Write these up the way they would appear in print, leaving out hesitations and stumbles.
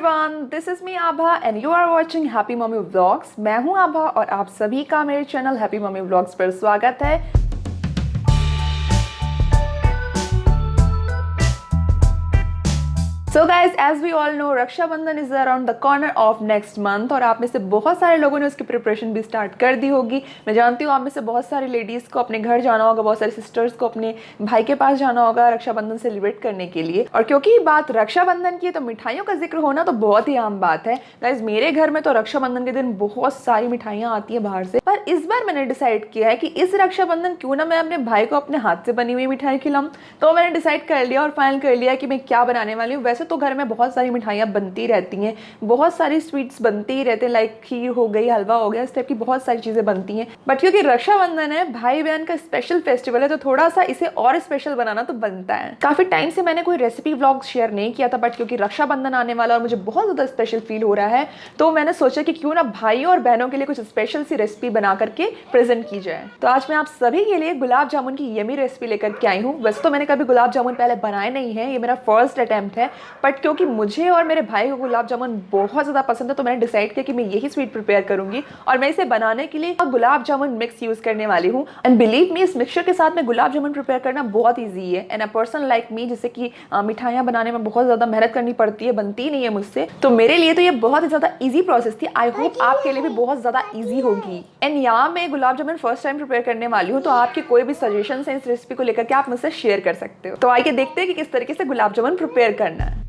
Everyone, this is me Abha and you are watching happy mummy vlogs. मैं हूं आभा और आप सभी का मेरे चैनल हैप्पी मम्मी व्लॉग्स पर स्वागत है। So guys, as we all know, Rakshabandhan is around the corner of next month और आप में से बहुत सारे लोगों ने उसकी प्रिपरेशन भी स्टार्ट कर दी होगी। मैं जानती हूँ आप में से बहुत सारी लेडीज़ को अपने घर जाना होगा, बहुत सारी सिस्टर्स को अपने भाई के पास जाना होगा रक्षाबंधन सेलिब्रेट करने के लिए। और क्योंकि बात रक्षाबंधन की है तो मिठाइयों का जिक्र होना तो बहुत ही आम बात है। गाइज, मेरे घर में तो रक्षाबंधन के दिन बहुत सारी मिठाइयाँ आती हैं बाहर से, पर इस बार मैंने डिसाइड किया है कि इस रक्षाबंधन क्यों ना मैं अपने भाई को अपने हाथ से बनी हुई मिठाई खिलाऊं। तो मैंने डिसाइड कर लिया और फाइनल कर लिया कि मैं क्या बनाने वाली हूँ। वैसे तो घर में बहुत सारी मिठाइयाँ बनती रहती हैं, बहुत सारी स्वीट्स बनती ही रहते हैं, लाइक खीर हो गई, हलवा हो गया, इस टाइप की बहुत सारी चीजें बनती हैं। बट क्योंकि रक्षाबंधन है, भाई बहन का स्पेशल फेस्टिवल है, तो थोड़ा सा इसे और स्पेशल बनाना तो बनता है। काफी टाइम से मैंने कोई रेसिपी व्लॉग शेयर नहीं किया था, बट क्योंकि रक्षाबंधन आने वाला और मुझे बहुत ज्यादा स्पेशल फील हो रहा है, तो मैंने सोचा कि क्यों ना भाइयों और बहनों के लिए कुछ स्पेशल सी रेसिपी बना करके प्रेजेंट की जाए। तो आज मैं आप सभी के लिए गुलाब जामुन की यमी रेसिपी लेकर के आई हूँ। वैसे तो मैंने कभी गुलाब जामुन पहले बनाए नहीं है, ये मेरा फर्स्ट अटेम्प्ट है, बट क्योंकि मुझे और मेरे भाई को गुलाब जामुन बहुत ज़्यादा पसंद है तो मैंने डिसाइड किया कि मैं यही स्वीट प्रिपेयर करूंगी। और मैं इसे बनाने के लिए गुलाब जामुन मिक्स यूज़ करने वाली हूँ। एंड बिलीव मी, इस मिक्सचर के साथ में गुलाब जामुन प्रिपेयर करना बहुत ईजी है। And a person like me, जिससे कि मिठाइयाँ बनाने में बहुत ज़्यादा मेहनत करनी पड़ती है, बनती नहीं है मुझसे, तो मेरे लिए तो ये बहुत ही ज़्यादा ईजी प्रोसेस थी। आई होप आपके लिए भी बहुत ज़्यादा ईजी होगी। एंड यहाँ मैं gulab jamun first time prepare करने वाली हूँ, तो आपके कोई भी सजेशन है इस रेसिपी को लेकर के आप मुझसे शेयर कर सकते हो। तो आइए देखते हैं कि किस तरीके से गुलाब जामुन प्रिपेयर करना है।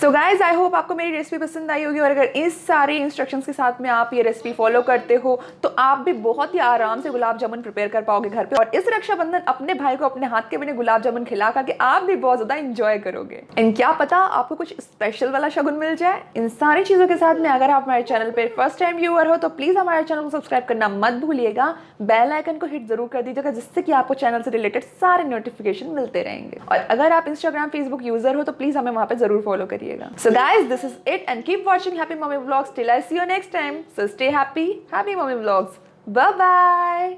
सो गाइज आई होप आपको मेरी रेसिपी पसंद आई होगी, और अगर इस सारे इंस्ट्रक्शंस के साथ में आप ये रेसिपी फॉलो करते हो तो आप भी बहुत ही आराम से गुलाब जामुन प्रिपेयर कर पाओगे घर पे, और इस रक्षाबंधन अपने भाई को अपने हाथ के बने गुलाब जामुन खिला करके आप भी बहुत ज्यादा इंजॉय करोगे। एंड क्या पता आपको कुछ स्पेशल वाला शगुन मिल जाए। इन सारी चीजों के साथ में अगर आप हमारे चैनल पे फर्स्ट टाइम व्यूअर हो तो प्लीज हमारे चैनल को सब्सक्राइब करना मत भूलिएगा, बेल आइकन को हिट जरूर कर दीजिएगा, जिससे कि आपको चैनल से रिलेटेड सारे नोटिफिकेशन मिलते रहेंगे। और अगर आप इंस्टाग्राम फेसबुक यूजर हो तो प्लीज हमें वहां पे जरूर फॉलो करिएगा। So guys this is it and keep watching happy mummy vlogs till I see you next time. So stay happy, happy mummy vlogs. Bye bye.